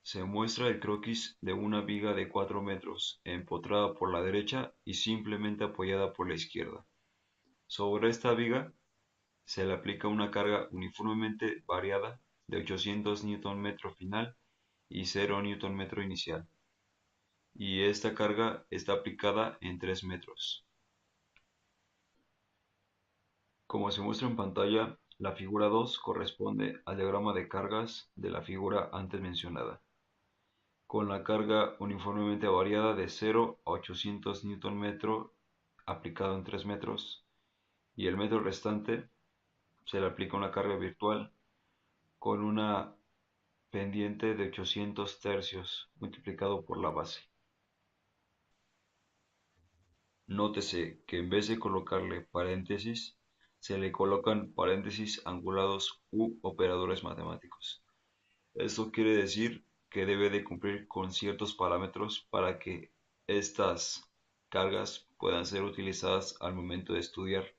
Se muestra el croquis de una viga de 4 metros, empotrada por la derecha y simplemente apoyada por la izquierda. Sobre esta viga se le aplica una carga uniformemente variada de 800 Nm final y 0 Nm inicial, y esta carga está aplicada en 3 metros. Como se muestra en pantalla, la figura 2 corresponde al diagrama de cargas de la figura antes mencionada, con la carga uniformemente variada de 0 a 800 Nm aplicado en 3 metros, y el metro restante se le aplica una carga virtual con una pendiente de 800 tercios multiplicado por la base. Nótese que en vez de colocarle paréntesis, se le colocan paréntesis angulados u operadores matemáticos. Esto quiere decir que debe de cumplir con ciertos parámetros para que estas cargas puedan ser utilizadas al momento de estudiar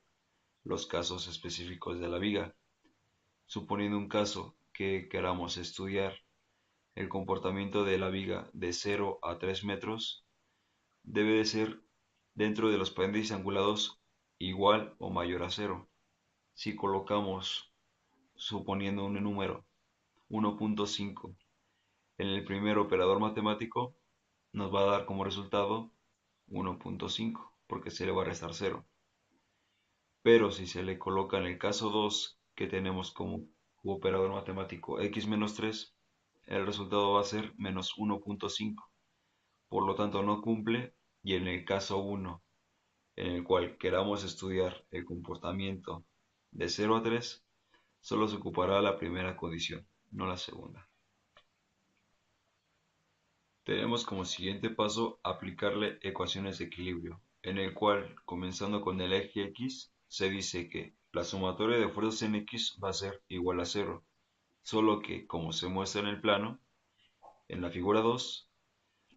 los casos específicos de la viga. Suponiendo un caso que queramos estudiar el comportamiento de la viga de 0 a 3 metros, debe de ser dentro de los paréntesis angulados igual o mayor a 0. Si colocamos, suponiendo un número 1.5 en el primer operador matemático, nos va a dar como resultado 1.5 porque se le va a restar 0. Pero si se le coloca en el caso 2 que tenemos como operador matemático x menos 3, el resultado va a ser menos 1.5. Por lo tanto no cumple, y en el caso 1 en el cual queramos estudiar el comportamiento de 0 a 3, solo se ocupará la primera condición, no la segunda. Tenemos como siguiente paso aplicarle ecuaciones de equilibrio, en el cual, comenzando con el eje X, se dice que la sumatoria de fuerzas en X va a ser igual a 0, solo que, como se muestra en el plano, en la figura 2,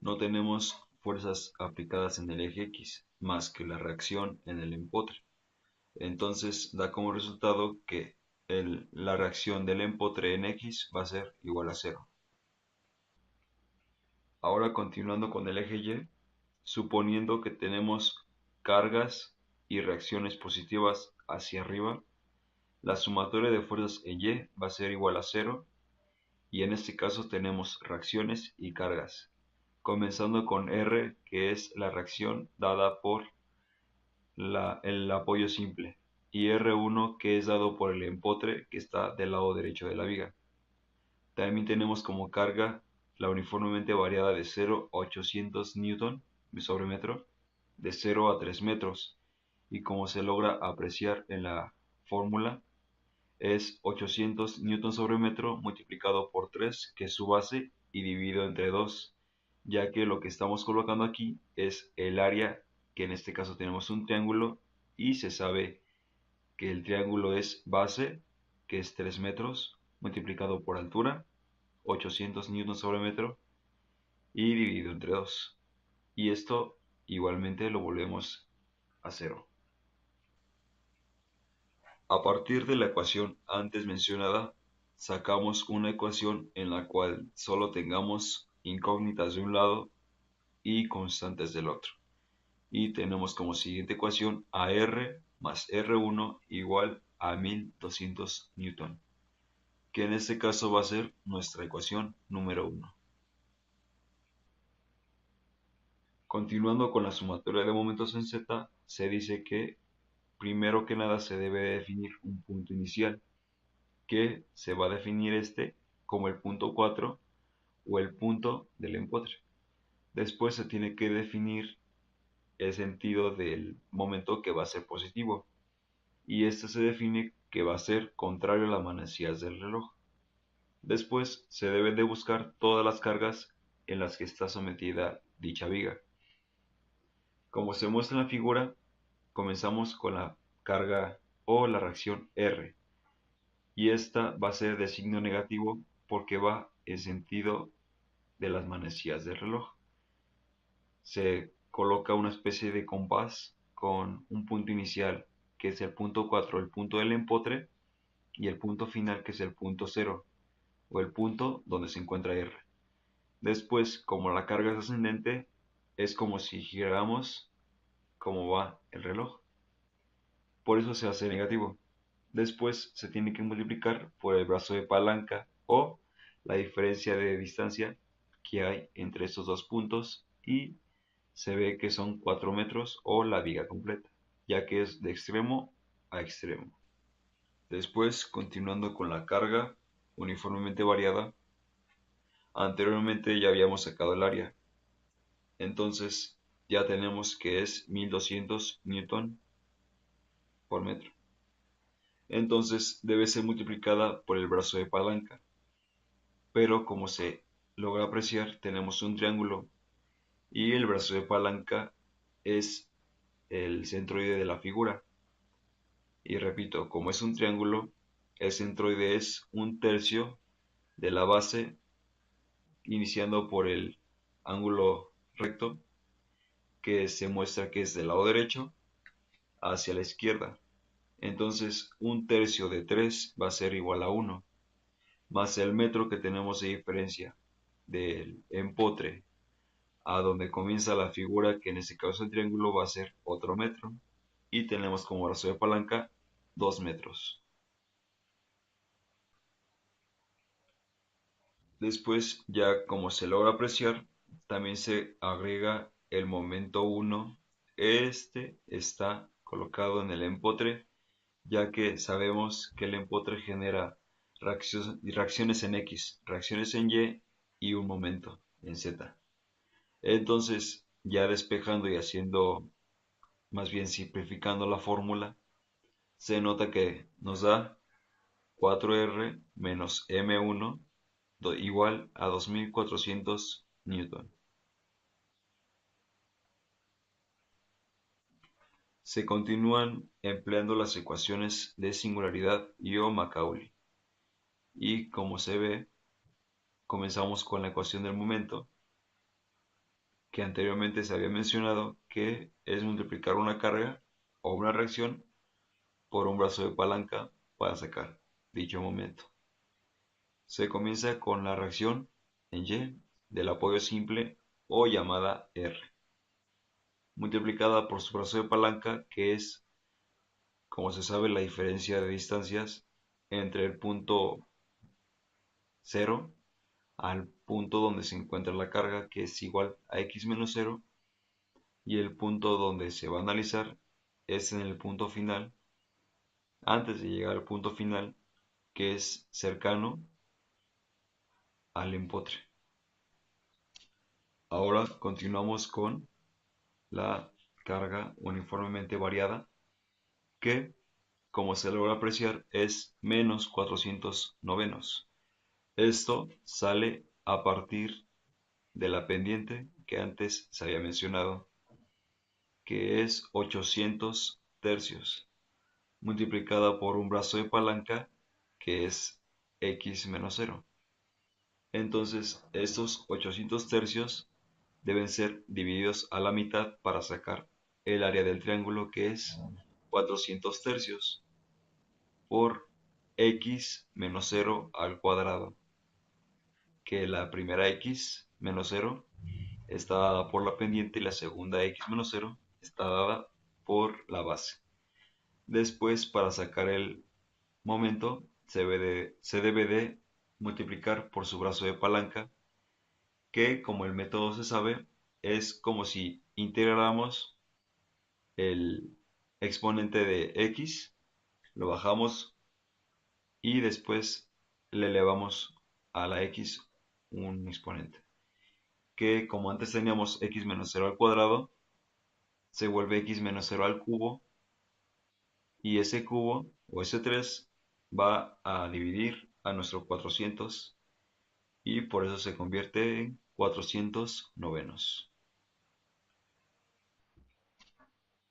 no tenemos fuerzas aplicadas en el eje X, más que la reacción en el empotre. Entonces da como resultado que la reacción del empotre en X va a ser igual a 0. Ahora continuando con el eje Y, suponiendo que tenemos cargas y reacciones positivas hacia arriba, la sumatoria de fuerzas en Y va a ser igual a 0, y en este caso tenemos reacciones y cargas, comenzando con R, que es la reacción dada por el apoyo simple, y R1, que es dado por el empotre que está del lado derecho de la viga. También tenemos como carga la uniformemente variada de 0 a 800 Newton sobre metro, de 0 a 3 metros, y como se logra apreciar en la fórmula, es 800 Newton sobre metro multiplicado por 3, que es su base, y dividido entre 2, ya que lo que estamos colocando aquí es el área, que en este caso tenemos un triángulo, y se sabe que el triángulo es base, que es 3 metros, multiplicado por altura, 800 newtons sobre metro, y dividido entre 2. Y esto igualmente lo volvemos a 0. A partir de la ecuación antes mencionada, sacamos una ecuación en la cual solo tengamos incógnitas de un lado y constantes del otro. Y tenemos como siguiente ecuación AR más R1 igual a 1200 Newton, que en este caso va a ser nuestra ecuación número 1. Continuando con la sumatoria de momentos en Z, se dice que primero que nada se debe definir un punto inicial, que se va a definir como el punto 4 o el punto del empotre. Después se tiene que definir el sentido del momento que va a ser positivo, y este se define que va a ser contrario a las manecillas del reloj. Después se deben de buscar todas las cargas en las que está sometida dicha viga. Como se muestra en la figura, comenzamos con la carga o la reacción R, y esta va a ser de signo negativo porque va en sentido de las manecillas del reloj. Se coloca una especie de compás con un punto inicial, que es el punto 4, el punto del empotre, y el punto final, que es el punto 0, o el punto donde se encuentra R. Después, como la carga es ascendente, es como si giráramos como va el reloj. Por eso se hace negativo. Después se tiene que multiplicar por el brazo de palanca o la diferencia de distancia que hay entre estos dos puntos y se ve que son 4 metros o la viga completa, ya que es de extremo a extremo. Después, continuando con la carga uniformemente variada, anteriormente ya habíamos sacado el área, entonces ya tenemos que es 1200 newton por metro. Entonces debe ser multiplicada por el brazo de palanca, pero como se logra apreciar, tenemos un triángulo y el brazo de palanca es el centroide de la figura. Y repito, como es un triángulo, el centroide es un tercio de la base, iniciando por el ángulo recto, que se muestra que es del lado derecho hacia la izquierda. Entonces, un tercio de 3 va a ser igual a 1, más el metro que tenemos de diferencia del empotre a donde comienza la figura, que en este caso el triángulo va a ser otro metro, y tenemos como brazo de palanca 2 metros. Después, ya como se logra apreciar, también se agrega el momento 1. Este está colocado en el empotre, ya que sabemos que el empotre genera reacciones en X, reacciones en Y y un momento en Z. Entonces, ya despejando y haciendo, más bien simplificando la fórmula, se nota que nos da 4R menos M1 igual a 2400 newton. Se continúan empleando las ecuaciones de singularidad y o Macaulay. Y como se ve, comenzamos con la ecuación del momento, que anteriormente se había mencionado que es multiplicar una carga o una reacción por un brazo de palanca para sacar dicho momento. Se comienza con la reacción en Y del apoyo simple o llamada R, multiplicada por su brazo de palanca, que es, como se sabe, la diferencia de distancias entre el punto 0 al punto donde se encuentra la carga, que es igual a x menos 0, y el punto donde se va a analizar es en el punto final, antes de llegar al punto final, que es cercano al empotre. Ahora continuamos con la carga uniformemente variada, que, como se logra apreciar, es menos 400 novenos. Esto sale a partir de la pendiente que antes se había mencionado, que es 800 tercios, multiplicada por un brazo de palanca, que es x menos 0. Entonces, estos 800 tercios deben ser divididos a la mitad para sacar el área del triángulo, que es 400 tercios por x menos 0 al cuadrado, que la primera x menos 0 está dada por la pendiente y la segunda x menos 0 está dada por la base. Después, para sacar el momento, se debe de multiplicar por su brazo de palanca, que, como el método se sabe, es como si integráramos el exponente de x, lo bajamos y después le elevamos a la x un exponente, que como antes teníamos x menos 0 al cuadrado, se vuelve x menos 0 al cubo, y ese cubo o ese 3 va a dividir a nuestro 400 y por eso se convierte en 400 novenos.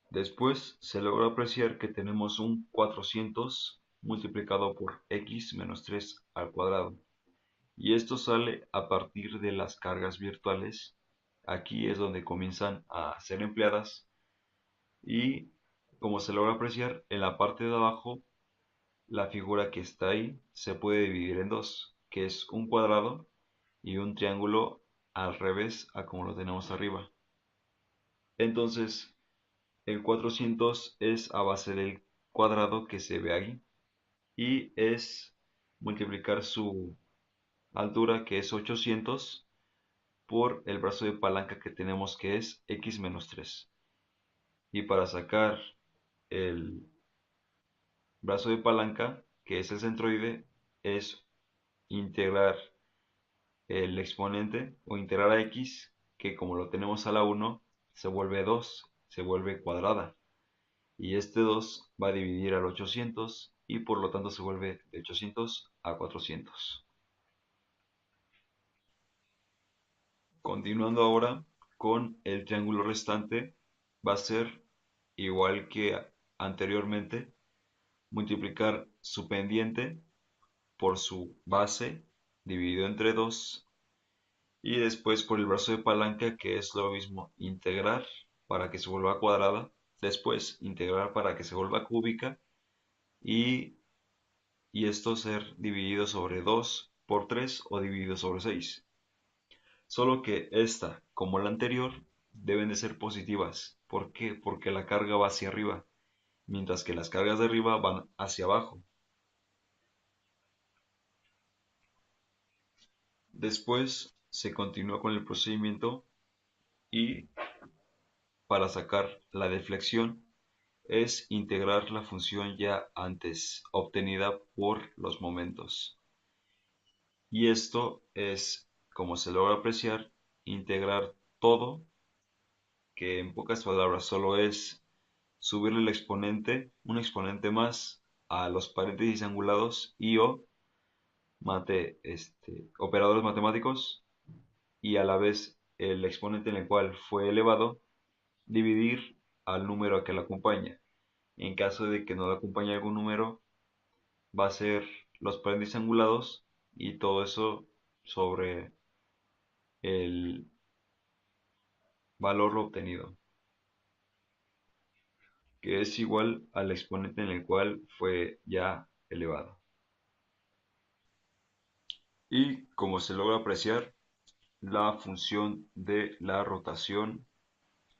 Después se logra apreciar que tenemos un 400 multiplicado por x menos 3 al cuadrado, y esto sale a partir de las cargas virtuales. Aquí es donde comienzan a ser empleadas, y como se logra apreciar, en la parte de abajo la figura que está ahí se puede dividir en dos, que es un cuadrado y un triángulo al revés a como lo tenemos arriba. Entonces, el 400 es a base del cuadrado que se ve ahí y es multiplicar su altura, que es 800, por el brazo de palanca que tenemos, que es x menos 3. Y para sacar el brazo de palanca, que es el centroide, es integrar el exponente o integrar a x, que como lo tenemos a la 1, se vuelve 2, se vuelve cuadrada. Y este 2 va a dividir al 800 y por lo tanto se vuelve de 800 a 400. Continuando ahora con el triángulo restante, va a ser igual que anteriormente, multiplicar su pendiente por su base dividido entre 2 y después por el brazo de palanca, que es lo mismo, integrar para que se vuelva cuadrada, después integrar para que se vuelva cúbica y, esto ser dividido sobre 2 por 3 o dividido sobre 6. Solo que esta, como la anterior, deben de ser positivas. ¿Por qué? Porque la carga va hacia arriba, mientras que las cargas de arriba van hacia abajo. Después se continúa con el procedimiento y para sacar la deflexión es integrar la función ya antes obtenida por los momentos. Y esto es, como se logra apreciar, integrar todo, que en pocas palabras solo es subirle el exponente, un exponente más, a los paréntesis angulados y o operadores matemáticos, y a la vez el exponente en el cual fue elevado, dividir al número que lo acompaña. En caso de que no le acompañe algún número, va a ser los paréntesis angulados y todo eso sobre el valor obtenido, que es igual al exponente en el cual fue ya elevado. Y como se logra apreciar, la función de la rotación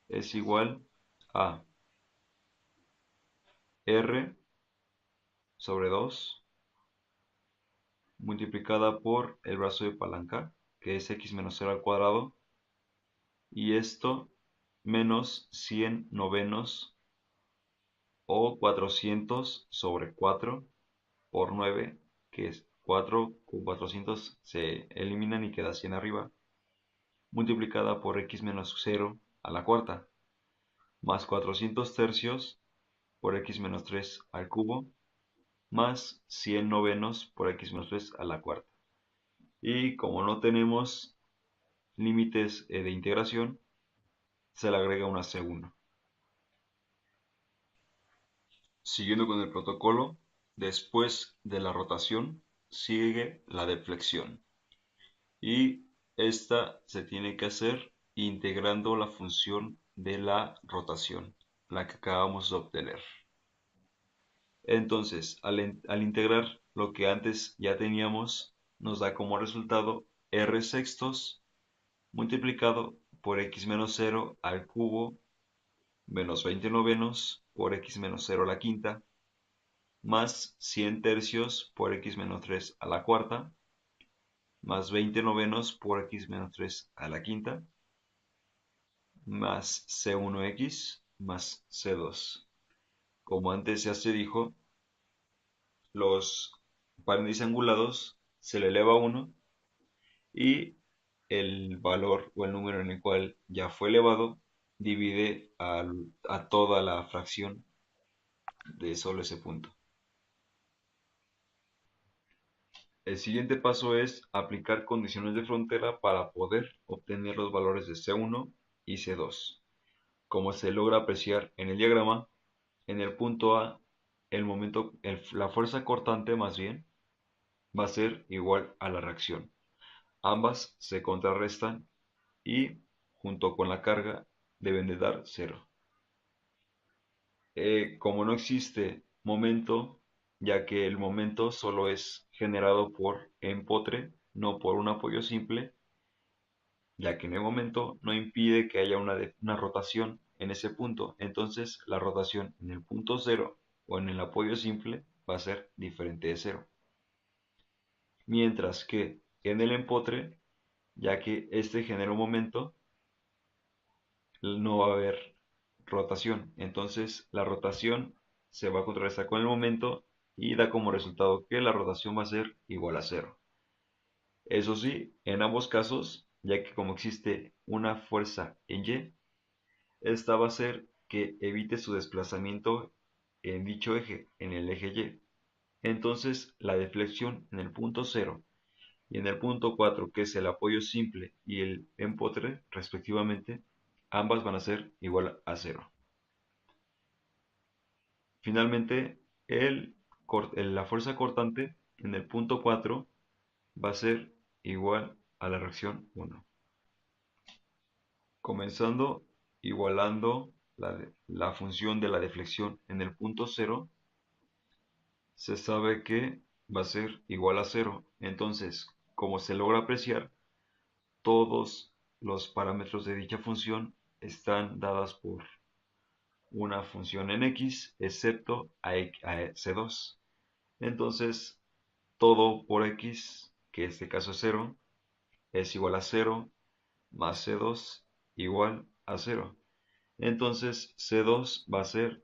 es igual a r sobre 2 multiplicada por el brazo de palanca, que es x menos 0 al cuadrado, y esto menos 100 novenos o 400 sobre 4 por 9, que es 4 con 400 se eliminan y queda 100 arriba, multiplicada por x menos 0 a la cuarta, más 400 tercios por x menos 3 al cubo, más 100 novenos por x menos 3 a la cuarta. Y como no tenemos límites de integración, se le agrega una C1. Siguiendo con el protocolo, después de la rotación sigue la deflexión. Y esta se tiene que hacer integrando la función de la rotación, la que acabamos de obtener. Entonces, al integrar lo que antes ya teníamos, nos da como resultado r sextos multiplicado por x menos 0 al cubo menos 20 novenos por x menos 0 a la quinta más 100 tercios por x menos 3 a la cuarta más 20 novenos por x menos 3 a la quinta más c1x más c2. Como antes ya se dijo, los paréntesis angulados se le eleva a 1 y el valor o el número en el cual ya fue elevado divide a toda la fracción de solo ese punto. El siguiente paso es aplicar condiciones de frontera para poder obtener los valores de C1 y C2. Como se logra apreciar en el diagrama, en el punto A, la fuerza cortante más bien va a ser igual a la reacción. Ambas se contrarrestan y junto con la carga deben de dar cero. Como no existe momento, ya que el momento solo es generado por empotre, no por un apoyo simple, ya que en el momento no impide que haya una rotación en ese punto. Entonces la rotación en el punto cero o en el apoyo simple va a ser diferente de cero. Mientras que en el empotre, ya que este genera un momento, no va a haber rotación. Entonces la rotación se va a contrarrestar con el momento y da como resultado que la rotación va a ser igual a cero. Eso sí, en ambos casos, ya que como existe una fuerza en Y, esta va a hacer que evite su desplazamiento en dicho eje, en el eje Y. Entonces la deflexión en el punto cero y en el punto 4, que es el apoyo simple y el empotre, respectivamente, ambas van a ser igual a cero. Finalmente, la fuerza cortante en el punto 4 va a ser igual a la reacción 1. Comenzando igualando la función de la deflexión en el punto 0, se sabe que va a ser igual a 0. Entonces, como se logra apreciar, todos los parámetros de dicha función están dadas por una función en x, excepto a c2. Entonces, todo por x, que en este caso es 0, es igual a 0 más c2 igual a 0. Entonces c2 va a ser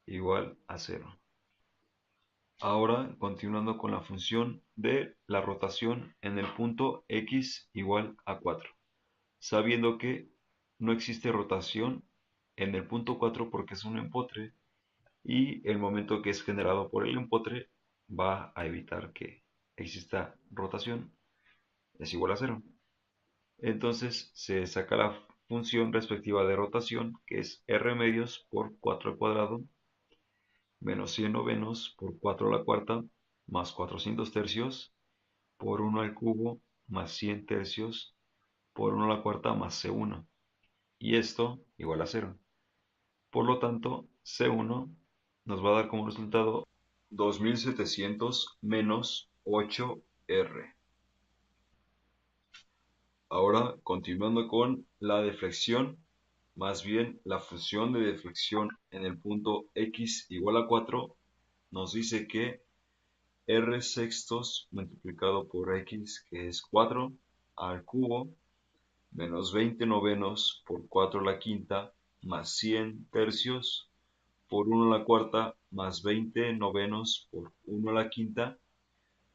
igual a 0. Ahora, continuando con la función de la rotación en el punto x igual a 4, sabiendo que no existe rotación en el punto 4 porque es un empotre y el momento que es generado por el empotre va a evitar que exista rotación, es igual a 0. Entonces se saca la función respectiva de rotación, que es r medios por 4 al cuadrado, menos 100 novenos por 4 a la cuarta, más 400 tercios, por 1 al cubo, más 100 tercios, por 1 a la cuarta, más C1. Y esto igual a 0. Por lo tanto, C1 nos va a dar como resultado 2700 menos 8R. Ahora, continuando con la deflexión, más bien la función de deflexión en el punto x igual a 4, nos dice que r sextos multiplicado por x, que es 4 al cubo, menos 20 novenos por 4 a la quinta, más 100 tercios por 1 a la cuarta, más 20 novenos por 1 a la quinta,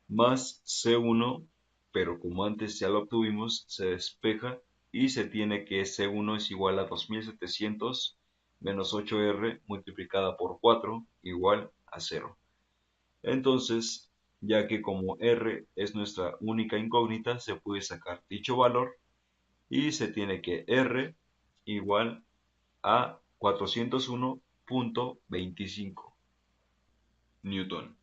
más C1, pero como antes ya lo obtuvimos, se despeja y se tiene que C1 es igual a 2700 menos 8R multiplicada por 4 igual a 0. Entonces, ya que como R es nuestra única incógnita, se puede sacar dicho valor y se tiene que R igual a 401.25 Newton.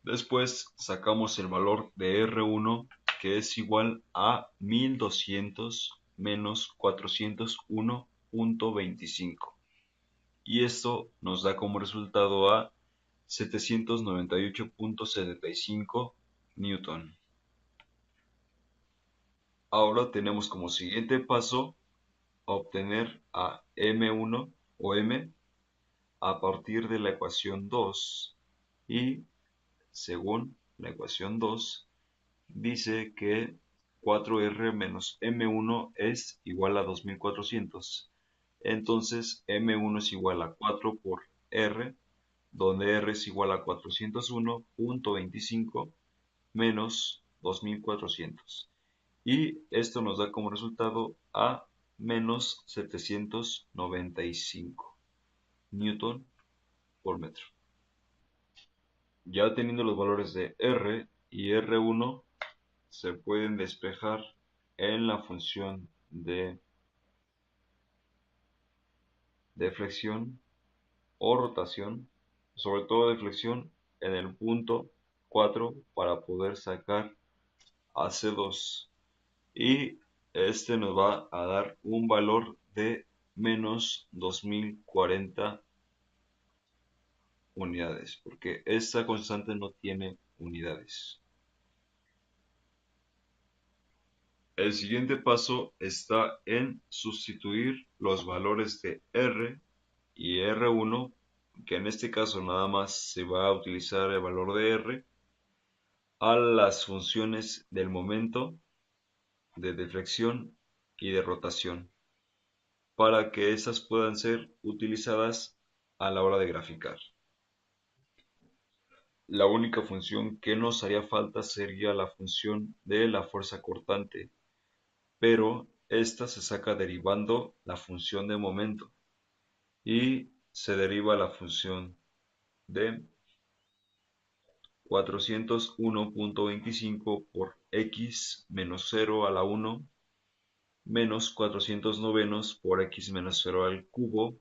Después sacamos el valor de R1, que es igual a 1200 menos 401.25. Y esto nos da como resultado a 798.75 Newton. Ahora tenemos como siguiente paso obtener a M1 o M a partir de la ecuación 2 y según la ecuación 2 dice que 4R menos M1 es igual a 2400. Entonces M1 es igual a 4 por R, donde R es igual a 401.25 menos 2400. Y esto nos da como resultado a menos 795 Newton por metro. Ya teniendo los valores de R y R1, se pueden despejar en la función de deflexión o rotación, sobre todo deflexión en el punto 4 para poder sacar a C2 y este nos va a dar un valor de menos 2040 unidades, porque esta constante no tiene unidades. El siguiente paso está en sustituir los valores de R y R1, que en este caso nada más se va a utilizar el valor de R, a las funciones del momento, de deflexión y de rotación, para que estas puedan ser utilizadas a la hora de graficar. La única función que nos haría falta sería la función de la fuerza cortante, pero esta se saca derivando la función de momento y se deriva la función de 401.25 por x menos 0 a la 1 menos 400 novenos por x menos 0 al cubo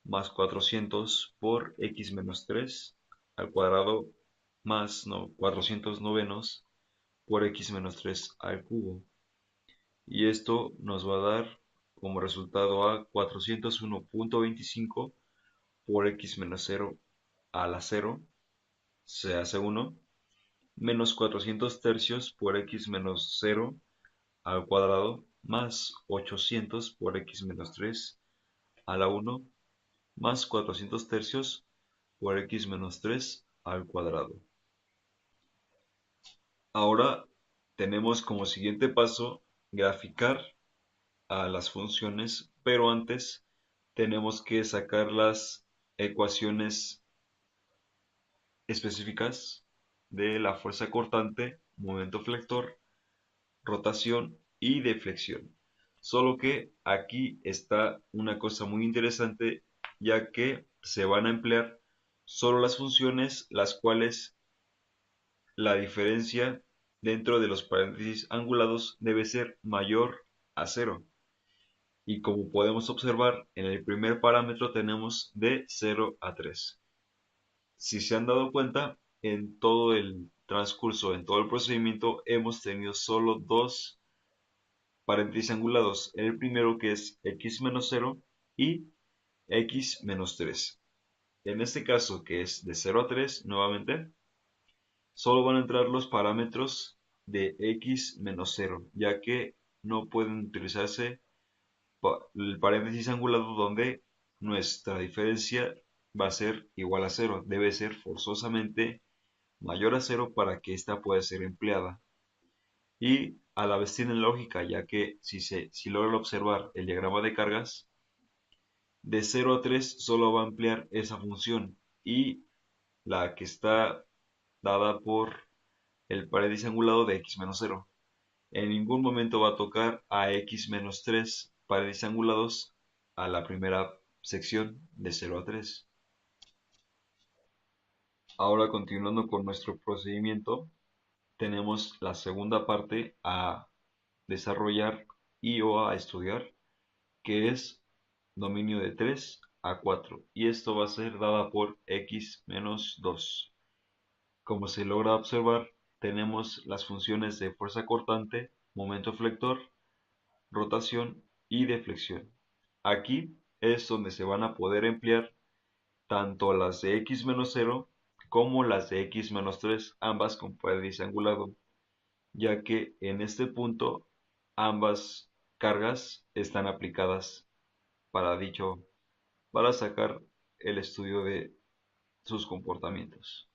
más 400 por x menos 3 al cuadrado más 400 novenos por x menos 3 al cubo. Y esto nos va a dar como resultado a 401.25 por x menos 0 a la 0 se hace 1 menos 400 tercios por x menos 0 al cuadrado más 800 por x menos 3 a la 1 más 400 tercios por x menos 3 al cuadrado. Ahora tenemos como siguiente paso graficar a las funciones, pero antes tenemos que sacar las ecuaciones específicas de la fuerza cortante, momento flector, rotación y deflexión. Solo que aquí está una cosa muy interesante, ya que se van a emplear solo las funciones las cuales la diferencia dentro de los paréntesis angulados debe ser mayor a cero. Y como podemos observar, en el primer parámetro tenemos de 0 a 3. Si se han dado cuenta, en todo el transcurso, en todo el procedimiento, hemos tenido solo dos paréntesis angulados. El primero que es x menos 0 y x menos 3. En este caso, que es de 0 a 3, nuevamente, solo van a entrar los parámetros de x menos 0, ya que no pueden utilizarse el paréntesis angulado donde nuestra diferencia va a ser igual a 0. Debe ser forzosamente mayor a 0 para que ésta pueda ser empleada. Y a la vez tiene lógica, ya que si logran observar el diagrama de cargas, de 0 a 3 solo va a emplear esa función y la que está dada por el paréntesis angulado de x menos 0. En ningún momento va a tocar a x menos 3 paréntesis angulados a la primera sección de 0 a 3. Ahora continuando con nuestro procedimiento, tenemos la segunda parte a desarrollar y o a estudiar, que es dominio de 3 a 4, y esto va a ser dada por x menos 2. Como se logra observar, tenemos las funciones de fuerza cortante, momento flector, rotación y deflexión. Aquí es donde se van a poder emplear tanto las de x menos 0 como las de x menos 3, ambas con paréntesis angulado, ya que en este punto ambas cargas están aplicadas para sacar el estudio de sus comportamientos.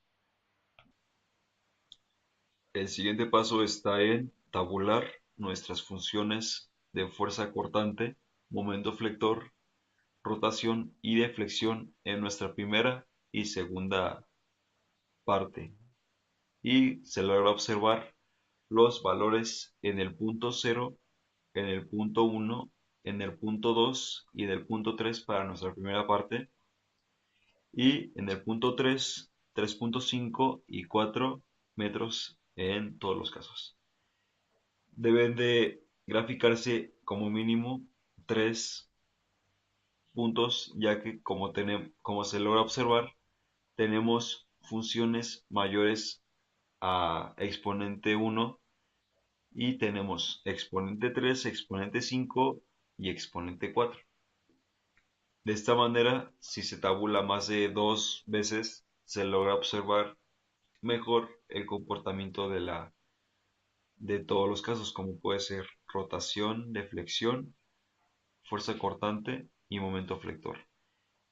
El siguiente paso está en tabular nuestras funciones de fuerza cortante, momento flector, rotación y deflexión en nuestra primera y segunda parte. Y se logra observar los valores en el punto 0, en el punto 1, en el punto 2 y en el punto 3 para nuestra primera parte. Y en el punto 3, 3.5 y 4 metros en todos los casos. Deben de graficarse como mínimo 3 puntos, ya que como se logra observar, tenemos funciones mayores a exponente 1 y tenemos exponente 3, exponente 5 y exponente 4. De esta manera, si se tabula más de 2 veces, se logra observar mejor el comportamiento de todos los casos, como puede ser rotación, deflexión, fuerza cortante y momento flector.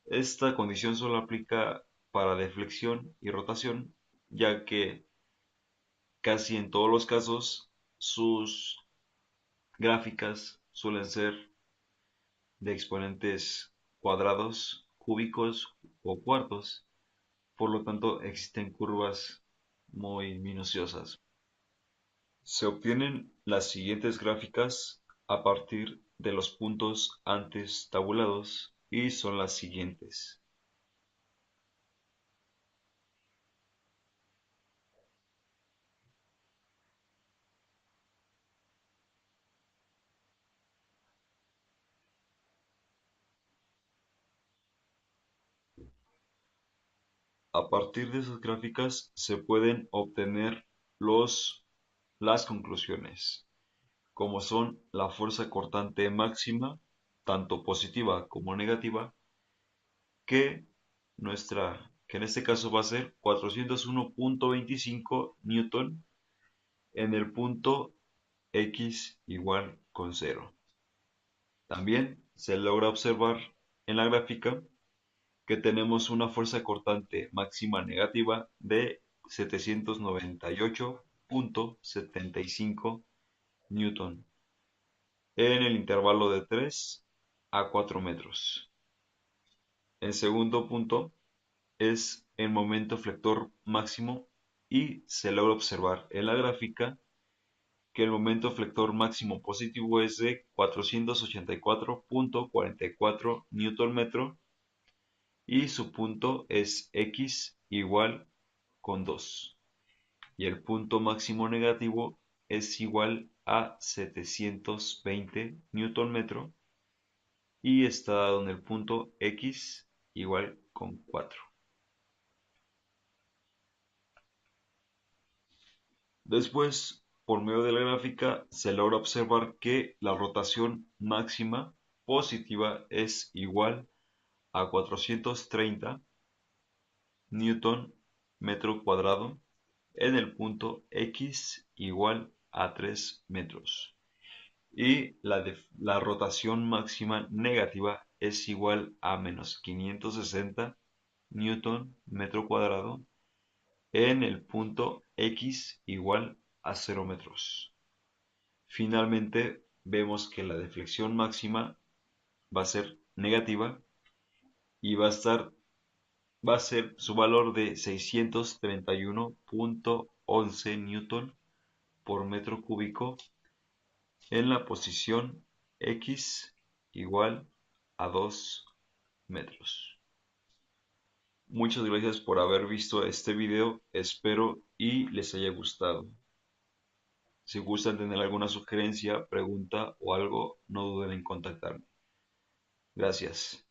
Esta condición solo aplica para deflexión y rotación, ya que casi en todos los casos sus gráficas suelen ser de exponentes cuadrados, cúbicos o cuartos, por lo tanto existen curvas muy minuciosas. Se obtienen las siguientes gráficas a partir de los puntos antes tabulados y son las siguientes. A partir de esas gráficas se pueden obtener las conclusiones, como son la fuerza cortante máxima, tanto positiva como negativa, que que en este caso va a ser 401.25 newton en el punto X igual con 0. También se logra observar en la gráfica que tenemos una fuerza cortante máxima negativa de 798.75 newton en el intervalo de 3 a 4 metros. El segundo punto es el momento flector máximo y se logra observar en la gráfica que el momento flector máximo positivo es de 484.44 Nm y su punto es X igual con 2. Y el punto máximo negativo es igual a 720 Nm y está dado en el punto X igual con 4. Después, por medio de la gráfica, se logra observar que la rotación máxima positiva es igual a 430 newton metro cuadrado en el punto X igual a 3 metros. Y la rotación máxima negativa es igual a menos 560 newton metro cuadrado en el punto X igual a 0 metros. Finalmente, vemos que la deflexión máxima va a ser negativa y va a ser su valor de 631.11 newton por metro cúbico en la posición X igual a 2 metros. Muchas gracias por haber visto este video, espero y les haya gustado. Si gustan tener alguna sugerencia, pregunta o algo, no duden en contactarme. Gracias.